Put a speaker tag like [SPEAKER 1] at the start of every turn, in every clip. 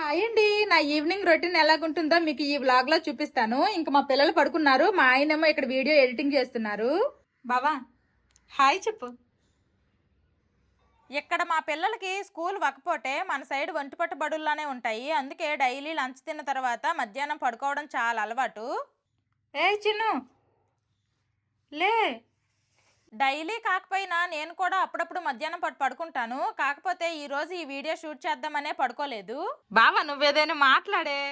[SPEAKER 1] Hi అండి. నా evening routine ఎలాగుంటుందో మీకు ఈ వ్లాగ్ లో చూపిస్తాను. ఇంకా మా పిల్లలు పడుకున్నారు, మా ఆయనేమో ఇక్కడ వీడియో ఎడిటింగ్ చేస్తున్నారు. బావా హాయ్ చెప్పు. ఇక్కడ మా పిల్లలకి స్కూల్ వక్కపోతే మన సైడ్ ఒంటిపట్టు బడుల్లానే ఉంటాయి. అందుకే డైలీ లంచ్ తిన్న తర్వాత మధ్యాహ్నం పడుకోవడం చాలా అలవాటు. ఏ చిన్ను లే. డైలీ కాకపోయినా నేను కూడా అప్పుడప్పుడు మధ్యాహ్నం పడుకుంటాను. కాకపోతే ఈరోజు ఈ వీడియో షూట్ చేద్దామనే పడుకోలేదు. బావా నువ్వేదైనా మాట్లాడే.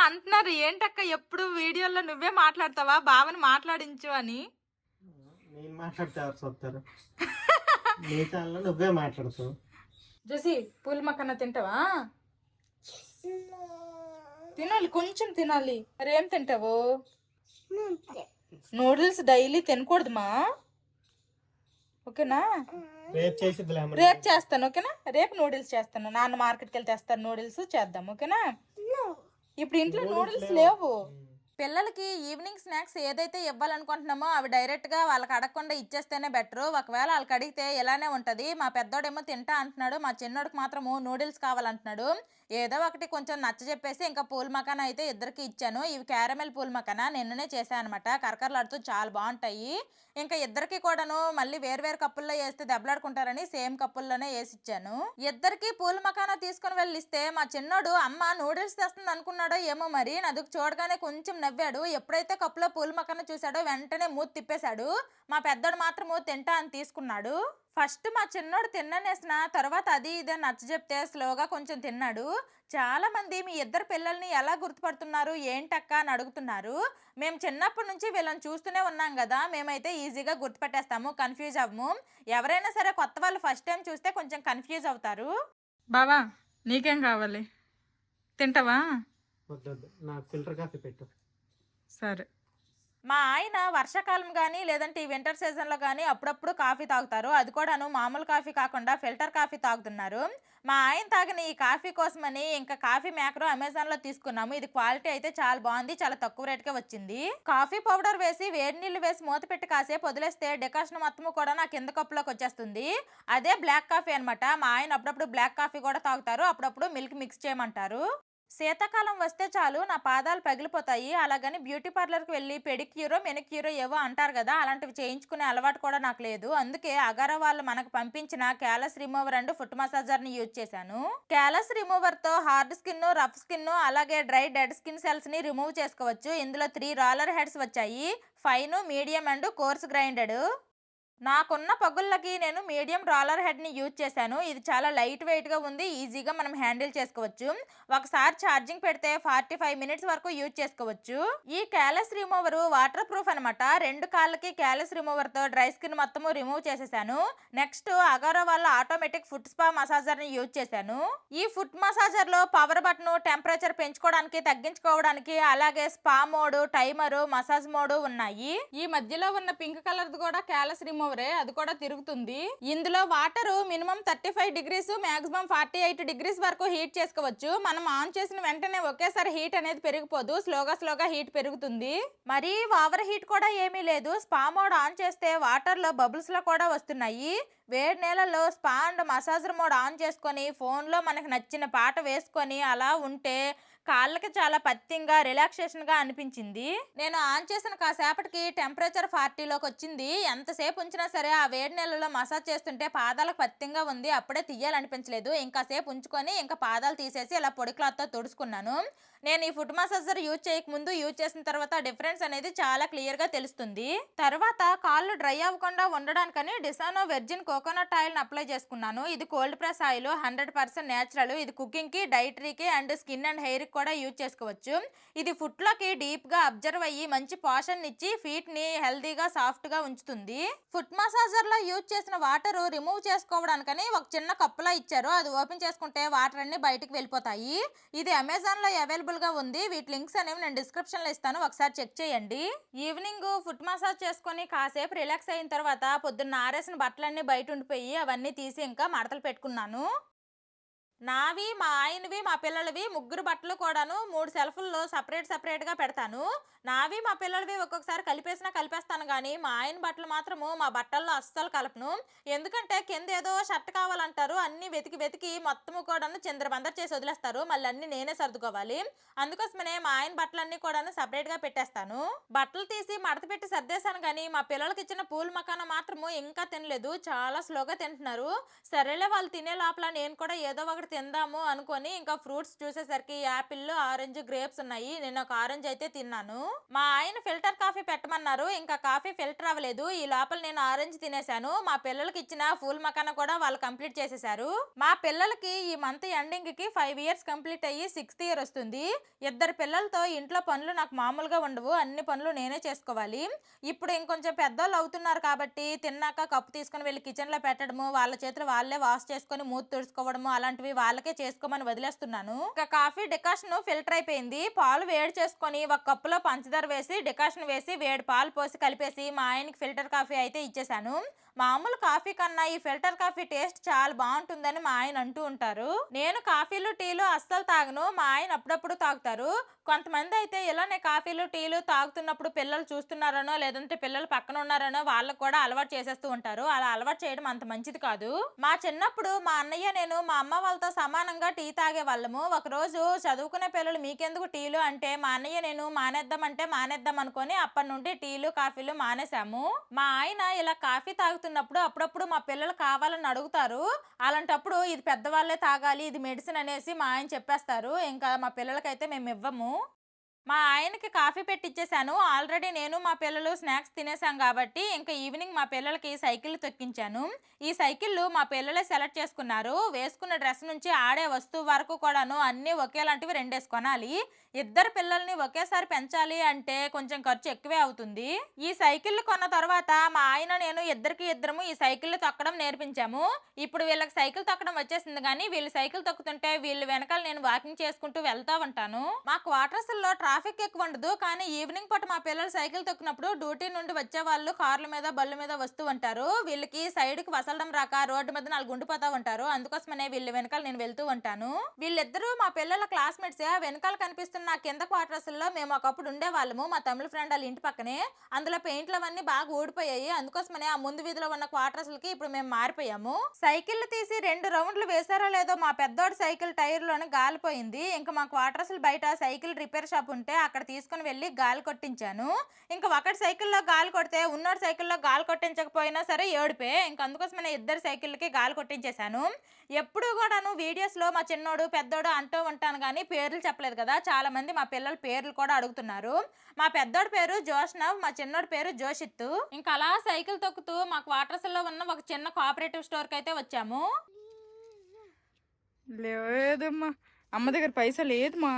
[SPEAKER 1] అంటున్నారు ఏంటక్క ఎప్పుడు వీడియోలో నువ్వే మాట్లాడతావా, బావని మాట్లాడించు అని.
[SPEAKER 2] నేను మాట్లాడితే ఎవరు చూస్తారు? నీ ఛానల్లో నువ్వే మాట్లాడుతావు.
[SPEAKER 1] జోసి పూల మక్కన తింటావా? తినాలి, కొంచెం తినాలి. మరి ఏం తింటావు? నూడిల్స్ డైలీ తినకూడదుమా, ఓకేనా? రేపు చేస్తాను, ఓకేనా? రేపు నూడిల్స్ చేస్తాను. నాన్న మార్కెట్కి వెళ్తే తెస్తాను, నూడిల్స్ చేద్దాం, ఓకేనా? ఇప్పుడు ఇంట్లో నూడిల్స్ లేవు. పిల్లలకి ఈవినింగ్ స్నాక్స్ ఏదైతే ఇవ్వాలనుకుంటున్నామో అవి డైరెక్ట్గా వాళ్ళకి అడగకుండా ఇచ్చేస్తేనే బెటరు. ఒకవేళ వాళ్ళకి అడిగితే ఇలానే ఉంటుంది. మా పెద్దోడేమో తింటా అంటున్నాడు, మా చిన్నోడికి మాత్రము నూడిల్స్ కావాలంటున్నాడు. ఏదో ఒకటి కొంచెం నచ్చ చెప్పేసి ఇంకా పూల్ మకానా అయితే ఇద్దరికి ఇచ్చాను. ఇవి క్యారమెల్ పూల్ మకానా నిన్ననే చేశాను అనమాట. కరకరలాడుతూ చాలా బాగుంటాయి. ఇంకా ఇద్దరికి కూడాను మళ్ళీ వేరు కప్పుల్లో వేస్తే దెబ్బలాడుకుంటారని సేమ్ కప్పుల్లోనే వేసి ఇచ్చాను. ఇద్దరికి పూల్ మకానా తీసుకుని వెళ్ళిస్తే మా చిన్నోడు అమ్మ నూడిల్స్ తెస్తుంది అనుకున్నాడో ఏమో మరి, నాకు చూడగానే కొంచెం నవ్వాడు. ఎప్పుడైతే కప్పులో పూల్ మకానా చూశాడో వెంటనే మూతి తిప్పేశాడు. మా పెద్దోడు మాత్రము తింటా అని తీసుకున్నాడు. ఫస్ట్ మా చిన్నోడు తిన్ననేసిన తర్వాత అది ఇదే నచ్చ చెప్తే స్లోగా కొంచెం తిన్నాడు. చాలా మంది మీ ఇద్దరు పిల్లల్ని ఎలా గుర్తుపడుతున్నారు ఏంటక్క అని అడుగుతున్నారు. మేము చిన్నప్పటి నుంచి వీళ్ళని చూస్తూనే ఉన్నాం కదా, మేమైతే ఈజీగా గుర్తుపెట్టేస్తాము, కన్ఫ్యూజ్ అవ్వము. ఎవరైనా సరే కొత్త వాళ్ళు ఫస్ట్ టైం చూస్తే కొంచెం కన్ఫ్యూజ్ అవుతారు. బావా నీకేం కావాలి, తింటావా?
[SPEAKER 2] నాకు ఫిల్టర్ కాఫీ పెట్టు.
[SPEAKER 1] సరే. మా ఆయన వర్షాకాలం కానీ లేదంటే ఈ వింటర్ సీజన్లో కానీ అప్పుడప్పుడు కాఫీ తాగుతారు. అది కూడాను మామూలు కాఫీ కాకుండా ఫిల్టర్ కాఫీ తాగుతున్నారు. మా ఆయన తాగిన ఈ కాఫీ కోసమని ఇంకా కాఫీ మేకర్ అమెజాన్లో తీసుకున్నాము. ఇది క్వాలిటీ అయితే చాలా బాగుంది, చాలా తక్కువ రేట్కే వచ్చింది. కాఫీ పౌడర్ వేసి వేడి నీళ్ళు వేసి మూత పెట్టి కాసేపు వదిలేస్తే డికాషన్ మొత్తము కూడా నా కింద కప్పులోకి వచ్చేస్తుంది. అదే బ్లాక్ కాఫీ అనమాట. మా ఆయన అప్పుడప్పుడు బ్లాక్ కాఫీ కూడా తాగుతారు, అప్పుడప్పుడు మిల్క్ మిక్స్ చేయమంటారు. శీతాకాలం వస్తే చాలు నా పాదాలు పగిలిపోతాయి. అలాగని బ్యూటీ పార్లర్కి వెళ్ళి పెడిక్యూరో మెనిక్యూరో ఏవో అంటారు కదా, అలాంటివి చేయించుకునే అలవాటు కూడా నాకు లేదు. అందుకే అగారా వాళ్ళు మనకు పంపించిన క్యాలస్ రిమూవర్ అండ్ ఫుట్ మసాజర్ని యూజ్ చేశాను. క్యాలస్ రిమూవర్తో హార్డ్ స్కిన్, రఫ్ స్కిన్ అలాగే డ్రై డెడ్ స్కిన్ సెల్స్ని రిమూవ్ చేసుకోవచ్చు. ఇందులో 3 రోలర్ హెడ్స్ వచ్చాయి, fine, medium and coarse grinded. నాకున్న పగుళ్ళకి నేను మీడియం రోలర్ హెడ్ని యూజ్ చేశాను. ఇది చాలా లైట్ వెయిట్గా ఉంది, ఈజీగా మనం హ్యాండిల్ చేసుకోవచ్చు. ఒకసారి ఛార్జింగ్ పెడితే 45 మినిట్స్ వరకు యూజ్ చేసుకోవచ్చు. ఈ క్యాలస్ రిమూవర్ వాటర్ ప్రూఫ్ అనమాట. 2 కాళ్ళకి క్యాలస్ రిమూవర్తో డ్రై స్కిన్ మొత్తము రిమూవ్ చేసేసాను. నెక్స్ట్ అగారో వాళ్ళ ఆటోమేటిక్ ఫుట్ స్పా మసాజర్ని యూజ్ చేశాను. ఈ ఫుట్ మసాజర్లో పవర్ బటన్, టెంపరేచర్ పెంచుకోవడానికి తగ్గించుకోవడానికి అలాగే spa mode, timer, massage mode ఉన్నాయి. ఈ మధ్యలో ఉన్న పింక్ కలర్ కూడా క్యాలస్ రిమూవర్, అది కూడా తిరుగుతుంది. ఇందులో water minimum 35 degrees maximum 48 degrees వరకు హీట్ చేసుకోవచ్చు. మనం ఆన్ చేసిన వెంటనే ఒకేసారి హీట్ అనేది పెరిగిపోదు, స్లోగా హీట్ పెరుగుతుంది. మరి ఓవర్ హీట్ కూడా ఏమీ లేదు. స్పా మోడ్ ఆన్ చేస్తే వాటర్ లో బబుల్స్ లో కూడా వస్తున్నాయి. వేడి నీళ్ళలో spa and massager mode on చేసుకొని ఫోన్లో మనకు నచ్చిన పాట వేసుకొని అలా ఉంటే కాళ్ళకి చాలా పత్తింగా రిలాక్సేషన్గా అనిపించింది. నేను ఆన్ చేసిన కాసేపటికి టెంపరేచర్ 40లోకి వచ్చింది. ఎంతసేపు ఉంచినా సరే ఆ వేడి నీళ్ళలో మసాజ్ చేస్తుంటే పాదాలకు పత్తింగా ఉంది, అప్పుడే తీయాలనిపించలేదు. ఇంకాసేపు ఉంచుకొని ఇంకా పాదాలు తీసేసి ఇలా పొడి క్లాత్తో తుడుచుకున్నాను. నేను ఈ ఫుట్ మసాజర్ యూజ్ చేయకముందు యూజ్ చేసిన తర్వాత డిఫరెన్స్ అనేది చాలా క్లియర్గా తెలుస్తుంది. తర్వాత కాళ్ళు డ్రై అవ్వకుండా ఉండడానికని డిసానో వెర్జిన్ కోకోనట్ ఆయిల్ని అప్లై చేసుకున్నాను. ఇది కోల్డ్ ప్రెస్ ఆయిల్, 100% నేచురల్. ఇది కుకింగ్కి, డైటరీకి అండ్ స్కిన్ అండ్ హెయిర్కి కూడా యూజ్ చేసుకోవచ్చు. ఇది ఫుట్లోకి డీప్గా అబ్జర్వ్ అయ్యి మంచి పాషన్ ఇచ్చి ఫీట్ని హెల్తీగా సాఫ్ట్గా ఉంచుతుంది. ఫుట్ మసాజర్లో యూజ్ చేసిన వాటర్ రిమూవ్ చేసుకోవడానికని ఒక చిన్న కప్పులా ఇచ్చారు. అది ఓపెన్ చేసుకుంటే వాటర్ అన్ని బయటికి వెళ్ళిపోతాయి. ఇది అమెజాన్లో అవైలబుల్ గా ఉంది. వీటి లింక్స్ అనేవి నేను డిస్క్రిప్షన్ లో ఇస్తాను, ఒకసారి చెక్ చేయండి. ఈవినింగ్ ఫుట్ మసాజ్ చేసుకొని కాసేపు రిలాక్స్ అయిన తర్వాత పొద్దున్న ఆరేసిన బట్టలన్నీ బయట ఉండిపోయి అవన్నీ తీసి ఇంకా మడతలు పెట్టుకున్నాను. నావి, మా ఆయనవి, మా పిల్లలవి ముగ్గురు బట్టలు కూడాను 3 సెల్ఫుల్లో సెపరేట్‌గా పెడతాను. నావి, మా పిల్లలవి ఒక్కొక్కసారి కలిపేస్తాను గానీ, మా ఆయన బట్టలు మాత్రము మా బట్టల్లో అస్సలు కలపను. ఎందుకంటే కింద ఏదో షర్ట్ కావాలంటారు. అన్నీ వెతికి మొత్తము కూడాను చిందరబందర చేసి వదిలేస్తారు. మళ్ళీ అన్నీ నేనే సర్దుకోవాలి. అందుకోసమనే మా ఆయన బట్టలన్నీ కూడాను సెపరేట్‌గా పెట్టేస్తాను. బట్టలు తీసి మడత పెట్టి సర్దేశాను గానీ, మా పిల్లలకిచ్చిన పూల మకాన మాత్రము ఇంకా తినలేదు. చాలా స్లోగా తింటున్నారు. సరేలే వాళ్ళు తినే లోపల నేను కూడా ఏదో ఒకటి తిందాము అనుకొని ఇంకా ఫ్రూట్స్ చూసేసరికి యాపిల్, ఆరెంజ్, గ్రేప్స్ ఉన్నాయి. నేను ఒక ఆరెంజ్ అయితే తిన్నాను. మా ఆయన ఫిల్టర్ కాఫీ పెట్టమన్నారు. ఇంకా కాఫీ ఫిల్టర్ అవ్వలేదు. ఈ లోపల నేను ఆరెంజ్ తినేశాను. మా పిల్లలకి ఇచ్చిన ఫుల్ మకాన కూడా వాళ్ళు కంప్లీట్ చేసేశారు. మా పిల్లలకి ఈ మంత్ ఎండింగ్ కి 5 ఇయర్స్ కంప్లీట్ అయ్యి 6th ఇయర్ వస్తుంది. ఇద్దరు పిల్లలతో ఇంట్లో పనులు నాకు మామూలుగా ఉండవు. అన్ని పనులు నేనే చేసుకోవాలి. ఇప్పుడు ఇంకొంచెం పెద్దోళ్ళు అవుతున్నారు కాబట్టి తిన్నాక కప్పు తీసుకుని వెళ్ళి కిచెన్లో పెట్టడము, వాళ్ళ చేతులు వాళ్ళే వాష్ చేసుకొని మూతి తుడుచుకోవడము అలాంటివి వాళ్ళకే చేసుకోమని వదిలేస్తున్నాను. ఇంకా కాఫీ డికాషన్ ఫిల్టర్ అయిపోయింది. పాలు వేడి చేసుకొని ఒక కప్పులో పంచదార వేసి డికాషన్ వేసి వేడి పాలు పోసి కలిపేసి మా ఆయనకి ఫిల్టర్ కాఫీ అయితే ఇచ్చేసాను. మామూలు కాఫీ కన్నా ఈ ఫిల్టర్ కాఫీ టేస్ట్ చాలా బాగుంటుందని మా ఆయన అంటూ ఉంటారు. నేను కాఫీలు టీలు అస్సలు తాగను. మా ఆయన అప్పుడప్పుడు తాగుతారు. కొంతమంది అయితే ఇలానే కాఫీలు టీలు తాగుతున్నప్పుడు పిల్లలు చూస్తున్నారనో లేదంటే పిల్లలు పక్కన ఉన్నారనో వాళ్ళకు కూడా అలవాటు చేసేస్తూ ఉంటారు. అలా అలవాటు చేయడం అంత మంచిది కాదు. మా చిన్నప్పుడు మా అన్నయ్య నేను మా అమ్మ వాళ్ళతో సమానంగా టీ తాగే వాళ్ళము. ఒకరోజు చదువుకునే పిల్లలు మీకెందుకు టీలు అంటే మా అన్నయ్య నేను మానేద్దాం అనుకొని అప్పటి నుండి టీలు కాఫీలు మానేశాము. మా ఆయన ఇలా కాఫీ తాగుతున్నప్పుడు అప్పుడప్పుడు మా పిల్లలు కావాలని అడుగుతారు. అలాంటప్పుడు ఇది పెద్దవాళ్ళే తాగాలి, ఇది మెడిసిన్ అనేసి మా ఆయన చెప్పేస్తారు. ఇంకా మా పిల్లలకైతే మేము ఇవ్వము. మా ఆయనకి కాఫీ పెట్టిచ్చేసాను. ఆల్రెడీ నేను మా పిల్లలు స్నాక్స్ తినేసాం కాబట్టి ఇంకా ఈవినింగ్ మా పిల్లలకి సైకిల్ తొక్కించాను. ఈ సైకిళ్ళు మా పిల్లలే సెలెక్ట్ చేసుకున్నారు. వేసుకున్న డ్రెస్ నుంచి ఆడే వస్తువు వరకు కూడాను అన్నీ ఒకేలాంటివి 2 కొనాలి. ఇద్దరు పిల్లల్ని ఒకేసారి పెంచాలి అంటే కొంచెం ఖర్చు ఎక్కువే అవుతుంది. ఈ సైకిళ్ళు కొన్న తర్వాత మా ఆయన నేను ఇద్దరము ఈ సైకిళ్ళు తొక్కడం నేర్పించాము. ఇప్పుడు వీళ్ళకి సైకిల్ తొక్కడం వచ్చేసింది కానీ వీళ్ళు సైకిల్ తొక్కుతుంటే వీళ్ళు వెనకాల నేను వాకింగ్ చేసుకుంటూ వెళ్తా ఉంటాను. మా క్వార్టర్స్లో ట్రాఫిక్ ఎక్కువ ఉండదు. కానీ ఈవినింగ్ పూట మా పిల్లలు సైకిల్ తొక్కినప్పుడు డ్యూటీ నుండి వచ్చే వాళ్ళు కార్ల మీద బళ్ళు మీద వస్తూ ఉంటారు. వీళ్ళకి సైడ్కి వసలడం రాక రోడ్డు మీద 4 ఉండిపోతా ఉంటారు. అందుకోసమనే వీళ్ళ వెనకాల నేను వెళ్తూ ఉంటాను. వీళ్ళిద్దరూ మా పిల్లల క్లాస్మేట్స్. వెనకాల కనిపిస్తున్న కింద క్వార్టర్స్లో మేము ఒకప్పుడు ఉండేవాళ్ళము. మా తమిళ ఫ్రెండ్ వాళ్ళ ఇంటి పక్కనే. అందులో పెయింట్లు అవన్నీ బాగా ఊడిపోయాయి. అందుకోసమనే ఆ ముందు వీధిలో ఉన్న క్వార్టర్స్లకి ఇప్పుడు మేము మారిపోయాము. సైకిల్ తీసి 2 రౌండ్లు వేసారో లేదో మా పెద్దోడి సైకిల్ టైర్లోనే గాలిపోయింది. ఇంకా మా క్వార్టర్స్ బయట సైకిల్ రిపేర్ షాప్ ఉంటే అక్కడ తీసుకుని వెళ్ళి గాలి కొట్టించాను. ఇంకా ఒకటి సైకిల్లో గాలి కొడితే ఉన్నోడి సైకిల్లో గాలి కొట్టించకపోయినా సరే ఏడుపే. ఇంకా అందుకోసమనే ఇద్దరు సైకిళ్ళకి గాలి కొట్టించేశాను. ఎప్పుడు కూడాను వీడియోస్లో మా చిన్నోడు పెద్దోడు అంటూ ఉంటాను కానీ పేర్లు చెప్పలేదు కదా. చాలా మంది మా పిల్లల పేర్లు కూడా అడుగుతున్నారు. మా పెద్దోడి పేరు జోష్నవ్, మా చిన్నోడి పేరు జోషిత్. ఇంకా అలా సైకిల్ తొక్కుతూ మా క్వార్టర్స్లో ఉన్న ఒక చిన్న కోఆపరేటివ్ స్టోర్కి అయితే వచ్చాము.
[SPEAKER 3] లేదమ్మా, అమ్మ దగ్గర పైసా లేదమ్మా.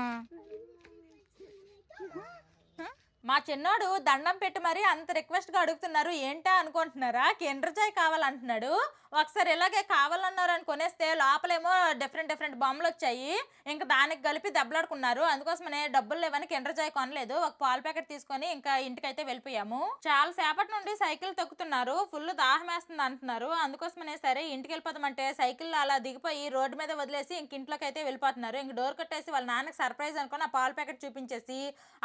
[SPEAKER 1] మా చిన్నోడు దండం పెట్టి మరి అంత రిక్వెస్ట్గా అడుగుతున్నారు. ఏంటా అనుకుంటున్నారా? కిండర్ జాయ్ కావాలంటున్నాడు. ఒకసారి ఇలాగే కావాలన్నారు అని కొనేస్తే లోపలేమో డిఫరెంట్ బొమ్మలు వచ్చాయి. ఇంకా దానికి కలిపి దెబ్బలాడుకున్నారు. అందుకోసమనే డబ్బులు లేవని కిండర్ జాయ్ కొనలేదు. ఒక పాల ప్యాకెట్ తీసుకొని ఇంకా ఇంటికైతే వెళ్ళిపోయాము. చాలా సేపటి నుండి సైకిల్ తొక్కుతున్నారు. ఫుల్ దాహం వేస్తుంది అంటున్నారు. అందుకోసమనే సరే ఇంటికి వెళ్ళిపోతామంటే సైకిల్ అలా దిగిపోయి రోడ్డు మీద వదిలేసి ఇంక ఇంట్లోకి అయితే వెళ్ళిపోతున్నారు. ఇంక డోర్ కట్టేసి వాళ్ళ నాన్నకి సర్ప్రైజ్ అనుకుని ఆ పాల ప్యాకెట్ చూపించేసి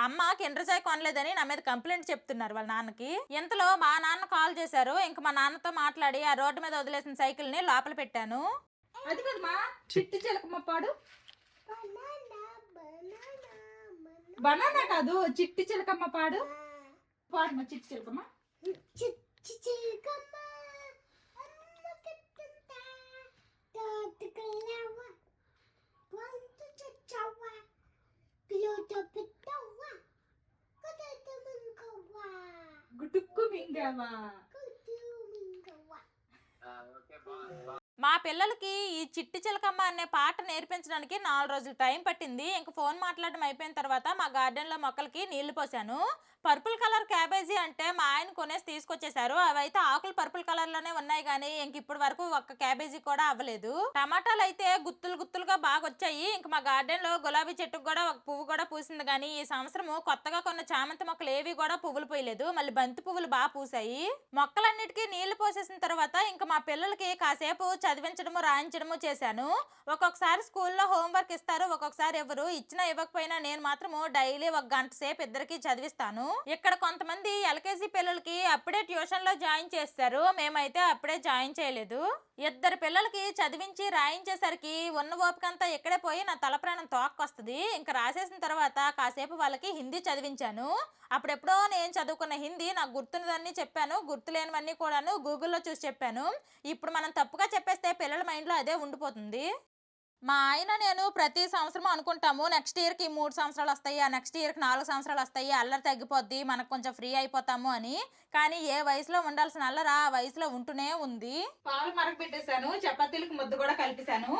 [SPEAKER 1] అమ్మ కిండర్ జాయ్ కొనలేదని నా మీద కంప్లైంట్ చెప్తున్నారు వాళ్ళ నాన్నకి. ఇంతలో మా నాన్న కాల్ చేశారు. ఇంక మా నాన్నతో మాట్లాడి ఆ రోడ్డు మీద వదిలేసిన సైకిల్ ని లోపల పెట్టాను. అది కదమ్మా చిట్టి చిలకమ్మ పాడు. బనానా కాదు, చిట్టి చిలకమ్మ పాడు. పాడమ్మా చిట్టి చిలకమ్మ. గుటుక్కు మింగావా. మా పిల్లలకి ఈ చిట్టి చిలకమ్మ అనే పాట నేర్పించడానికి 4 రోజులు టైం పట్టింది. ఇంక ఫోన్ మాట్లాడడం అయిపోయిన తర్వాత మా గార్డెన్లో మొక్కలకి నీళ్లు పోసాను. పర్పుల్ కలర్ క్యాబేజీ అంటే మా ఆయన కొనేసి తీసుకొచ్చేసారు. అవైతే ఆకులు పర్పుల్ కలర్ లోనే ఉన్నాయి కానీ ఇంక ఇప్పటి వరకు ఒక్క క్యాబేజీ కూడా అవ్వలేదు. టమాటాలు అయితే గుత్తులు గుత్తులుగా బాగా వచ్చాయి. ఇంక మా గార్డెన్ లో గులాబీ చెట్టుకు కూడా ఒక పువ్వు కూడా పూసింది కానీ ఈ సంవత్సరము కొత్తగా కొన్న చామంతి మొక్కలు ఏవి కూడా పువ్వులు పోయలేదు. మళ్ళీ బంతి పువ్వులు బాగా పూసాయి. మొక్కలన్నిటికీ నీళ్లు పోసేసిన తర్వాత ఇంకా మా పిల్లలకి కాసేపు చదివించడము రాయించడము చేశాను. ఒక్కొక్కసారి స్కూల్లో హోంవర్క్ ఇస్తారు, ఒక్కొక్కసారి ఎవరు ఇచ్చినా ఇవ్వకపోయినా నేను మాత్రము డైలీ 1 గంట సేపు ఇద్దరికి చదివిస్తాను. ఇక్కడ కొంతమంది ఎల్కేజీ పిల్లలకి అప్పుడే ట్యూషన్ లో జాయిన్ చేస్తారు, మేమైతే అప్పుడే జాయిన్ చేయలేదు. ఇద్దరు పిల్లలకి చదివించి రాయించేసరికి ఉన్న ఓపికంతా ఇక్కడే పోయి నా తల ప్రాణం తోక్కొస్తుంది. ఇంకా రాసేసిన తర్వాత కాసేపు వాళ్ళకి హిందీ చదివించాను. అప్పుడెప్పుడో నేను చదువుకున్న హిందీ నాకు గుర్తున్నదన్నీ చెప్పాను, గుర్తులేనివన్నీ కూడాను గూగుల్లో చూసి చెప్పాను. ఇప్పుడు మనం తప్పుగా చెప్పేస్తే పిల్లల మైండ్లో అదే ఉండిపోతుంది. మా ఆయన నేను ప్రతి సంవత్సరం అనుకుంటాము నెక్స్ట్ ఇయర్కి 3 సంవత్సరాలు వస్తాయి, ఆ నెక్స్ట్ ఇయర్కి 4 సంవత్సరాలు వస్తాయి, అల్లరి తగ్గిపోద్ది, మనకు కొంచెం ఫ్రీ అయిపోతాము అని. కానీ ఏ వయసులో ఉండాల్సిన అల్లరి ఆ వయసులో ఉంటూనే ఉంది. పాలు మరగబెట్టేశాను, చపాతీలకు ముద్ద కూడా కలిపేశాను.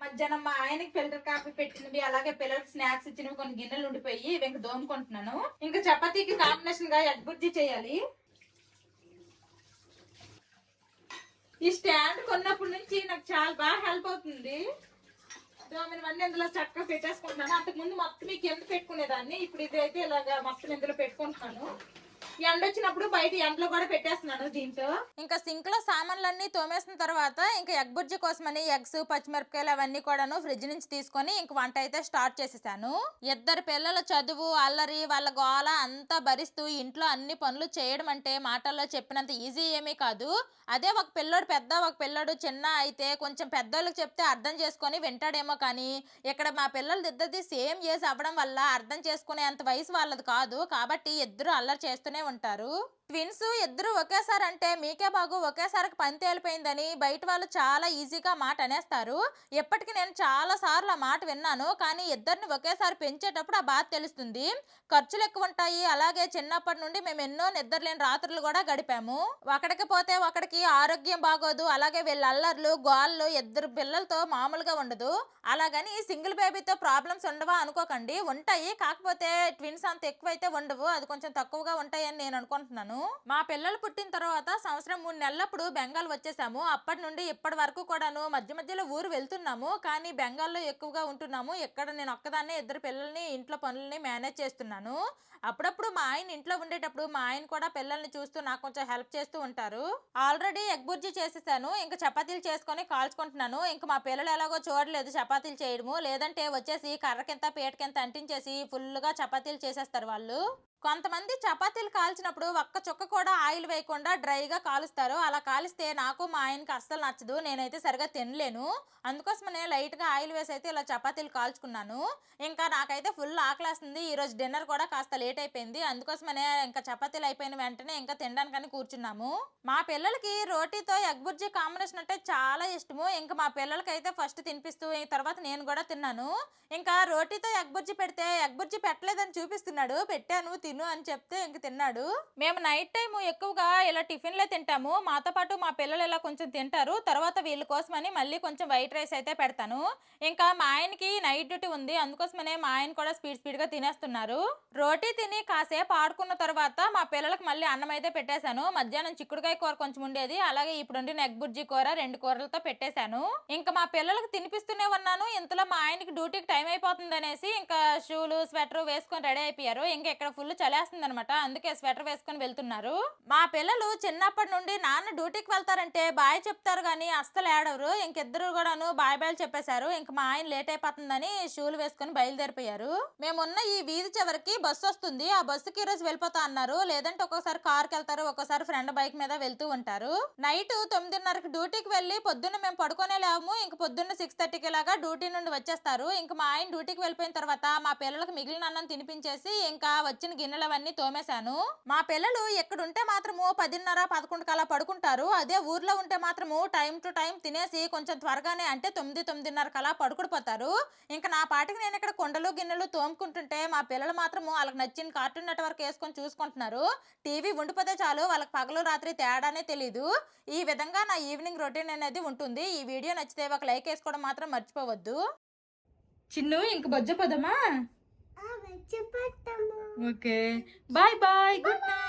[SPEAKER 1] మధ్యాహ్నం మా ఆయనకి ఫిల్టర్ కాఫీ పెట్టినవి, అలాగే పిల్లలకి స్నాక్స్ ఇచ్చినవి కొన్ని గిన్నెలు ఉండిపోయి ఇవి ఇంక దోముకుంటున్నాను. ఇంకా చపాతీకి కాంబినేషన్ గా ఎగ్ బుర్జీ చేయాలి. ఈ స్టాండ్ కొన్నప్పటి నుంచి నాకు చాలా బాగా హెల్ప్ అవుతుంది. దోమినవన్నీ ఇందులో చక్కగా పెట్టేసుకుంటున్నాను. అంతకుముందు మొత్తం మీకు ఎంత పెట్టుకునేదాన్ని, ఇప్పుడు ఇదైతే ఇలాగా మొత్తం ఇందులో పెట్టుకుంటున్నాను. ఎండ వచ్చినప్పుడు బయట ఎండలో కూడా పెట్టేస్తున్నాను దీంతో. ఇంకా సింక్ లో సామాన్లన్నీ తోమేసిన తర్వాత ఇంకా ఎగ్ బుర్జీ కోసమని ఎగ్స్, పచ్చిమిరపకాయలు అవన్నీ కూడాను ఫ్రిడ్జ్ నుంచి తీసుకొని ఇంక వంట అయితే స్టార్ట్ చేసేసాను. ఇద్దరు పిల్లల చదువు, అల్లరి, వాళ్ళ గోల అంతా భరిస్తూ ఇంట్లో అన్ని పనులు చేయడం అంటే మాటల్లో చెప్పినంత ఈజీ ఏమీ కాదు. అదే ఒక పిల్లోడు పెద్ద, ఒక పిల్లోడు చిన్న అయితే కొంచెం పెద్దోళ్ళకి చెప్తే అర్థం చేసుకొని వింటాడేమో, కానీ ఇక్కడ మా పిల్లలది ఇద్దరిది సేమ్ ఏజ్ అవ్వడం వల్ల అర్థం చేసుకునేంత వయసు వాళ్ళది కాదు. కాబట్టి ఇద్దరు అల్లరి చేస్తూనే ఉంటారు. ట్విన్స్ ఇద్దరు ఒకేసారి అంటే మీకే బాగు ఒకేసారికి పని తేలిపోయిందని బయట వాళ్ళు చాలా ఈజీగా మాట అనేస్తారు. ఎప్పటికీ నేను చాలా సార్లు ఆ మాట విన్నాను, కానీ ఇద్దరిని ఒకేసారి పెంచేటప్పుడు ఆ బాధ తెలుస్తుంది. ఖర్చులు ఎక్కువ ఉంటాయి, అలాగే చిన్నప్పటి నుండి మేము ఎన్నో నిద్రలేని రాత్రులు కూడా గడిపాము. ఒకడికి పోతే ఒకడికి ఆరోగ్యం బాగోదు, అలాగే వీళ్ళ అల్లర్లు గోళ్ళు ఇద్దరు పిల్లలతో మామూలుగా ఉండదు. అలాగని సింగిల్ బేబీతో ప్రాబ్లమ్స్ ఉండవా అనుకోకండి, ఉంటాయి. కాకపోతే ట్విన్స్ అంత ఎక్కువైతే ఉండవు, అది కొంచెం తక్కువగా ఉంటాయని నేను అనుకుంటున్నాను. మా పిల్లలు పుట్టిన తర్వాత సంవత్సరం 3 నెలలప్పుడు బెంగాల్ వచ్చేసాము. అప్పటి నుండి ఇప్పటి వరకు కూడాను మధ్య మధ్యలో ఊరు వెళ్తున్నాము, కానీ బెంగాల్లో ఎక్కువగా ఉంటున్నాము. ఇక్కడ నేను ఒక్కదాన్నే ఇద్దరు పిల్లల్ని ఇంట్లో పనులని మేనేజ్ చేస్తున్నాను. అప్పుడప్పుడు మా ఆయన ఇంట్లో ఉండేటప్పుడు మా ఆయన కూడా పిల్లల్ని చూస్తూ నాకు కొంచెం హెల్ప్ చేస్తూ ఉంటారు. ఆల్రెడీ ఎగ్ బుర్జీ చేసేసాను, ఇంకా చపాతీలు చేసుకొని కాల్చుకుంటున్నాను. ఇంకా మా పిల్లలు ఎలాగో చూడలేదు చపాతీలు చేయడము, లేదంటే వచ్చేసి కర్రకింత పీటకింత అంటించేసి ఫుల్గా చపాతీలు చేసేస్తారు వాళ్ళు. కొంతమంది చపాతీలు కాల్చినప్పుడు ఒక్క చుక్క కూడా ఆయిల్ వేయకుండా డ్రైగా కాలుస్తారు. అలా కాలిస్తే నాకు మా ఆయనకి అస్సలు నచ్చదు, నేనైతే సరిగా తినలేను. అందుకోసమనే లైట్గా ఆయిల్ వేసి అయితే ఇలా చపాతీలు కాల్చుకున్నాను. ఇంకా నాకైతే ఫుల్ ఆకలేస్తుంది, ఈరోజు డిన్నర్ కూడా కాస్త లేట్ అయిపోయింది. అందుకోసమనే ఇంకా చపాతీలు అయిపోయిన వెంటనే ఇంకా తినడానికని కూర్చున్నాము. మా పిల్లలకి రోటీతో ఎగ్ బుర్జీ కాంబినేషన్ అంటే చాలా ఇష్టము. ఇంకా మా పిల్లలకైతే ఫస్ట్ తినిపిస్తూ తర్వాత నేను కూడా తిన్నాను. ఇంకా రోటీతో ఎగ్ బుర్జీ పెడితే ఎగ్ బుర్జీ పెట్టలేదని చూపిస్తున్నాడు, పెట్టాను తిను అని చెప్తే ఇంక తిన్నాడు. మేము నైట్ టైం ఎక్కువగా ఇలా టిఫిన్లే తింటాము, మాతో పాటు మా పిల్లలు ఇలా కొంచెం తింటారు. తర్వాత వీళ్ళ కోసమని మళ్ళీ కొంచెం వైట్ రైస్ అయితే పెడతాను. ఇంకా మా ఆయనకి నైట్ డ్యూటీ ఉంది, అందుకోసమనే మా ఆయన కూడా స్పీడ్గా తినేస్తున్నారు. రోటీ తిని కాసేపు ఆడుకున్న తర్వాత మా పిల్లలకు మళ్ళీ అన్నం అయితే పెట్టేశాను. మధ్యాహ్నం చిక్కుడుకాయ కూర కొంచెం ఉండేది, అలాగే ఇప్పుడు వండిన ఎగ్ బుర్జీ కూర 2 కూరలతో పెట్టేశాను. ఇంకా మా పిల్లలకు తినిపిస్తూనే ఉన్నాను. ఇంతలో మా ఆయనకి డ్యూటీకి టైం అయిపోతుంది అనేసి ఇంకా షూలు స్వెటర్ వేసుకొని రెడీ అయిపోయారు. ఇంకా ఇక్కడ ఫుల్ చలేస్తుంది అనమాట, అందుకే స్వెటర్ వేసుకొని వెళ్తున్నారు. మా పిల్లలు చిన్నప్పటి నుండి నాన్న డ్యూటీకి వెళ్తారంటే బాయ్ చెప్తారు కానీ అస్సలు ఏడవరు. ఇంకిద్దరు కూడాను బాయ్ చెప్పేశారు. ఇంక మా ఆయన లేట్ అయిపోతుందని షూలు వేసుకొని బయలుదేరిపోయారు. మేమున్న ఈ వీధి చివరికి బస్సు వస్తుంది, ఆ బస్సుకి ఈరోజు వెళ్ళిపోతా అన్నారు. లేదంటే ఒక్కోసారి కార్కి వెళ్తారు, ఒక్కోసారి ఫ్రెండ్ బైక్ మీద వెళ్తూ ఉంటారు. నైట్ 9:30కి డ్యూటీకి వెళ్ళి పొద్దున్న మేము పడుకునే లేము. ఇంక పొద్దున్న 6:30కి లాగా డ్యూటీ నుండి వచ్చేస్తారు. ఇంక మా ఆయన డ్యూటీకి వెళ్ళిపోయిన తర్వాత మా పిల్లలకు మిగిలిన అన్నం తినిపించేసి ఇంకా వచ్చిన గిన్నెలు అవన్నీ తోమేశాను. మా పిల్లలు ఎక్కడుంటే మాత్రము 10:30, 11 కలా పడుకుంటారు. అదే ఊర్లో ఉంటే మాత్రము టైం టు టైం తినేసి కొంచెం త్వరగానే అంటే 9, 9:30 కలా పడుకుడిపోతారు. ఇంకా నా పాటికి నేను ఇక్కడ కొండలు గిన్నెలు తోముకుంటుంటే మా పిల్లలు మాత్రము వాళ్ళకి నచ్చిన కార్టూన్ నెట్వర్క్ వేసుకొని చూసుకుంటున్నారు. టీవీ ఉండిపోతే చాలు, వాళ్ళకి పగలు రాత్రి తేడానే తెలీదు. ఈ విధంగా నా ఈవినింగ్ రొటీన్ అనేది ఉంటుంది. ఈ వీడియో నచ్చితే ఒక లైక్ వేసుకోవడం మాత్రం మర్చిపోవద్దు. చిన్ను ఇంక బొజ్జ పదమా. Okay bye bye good night.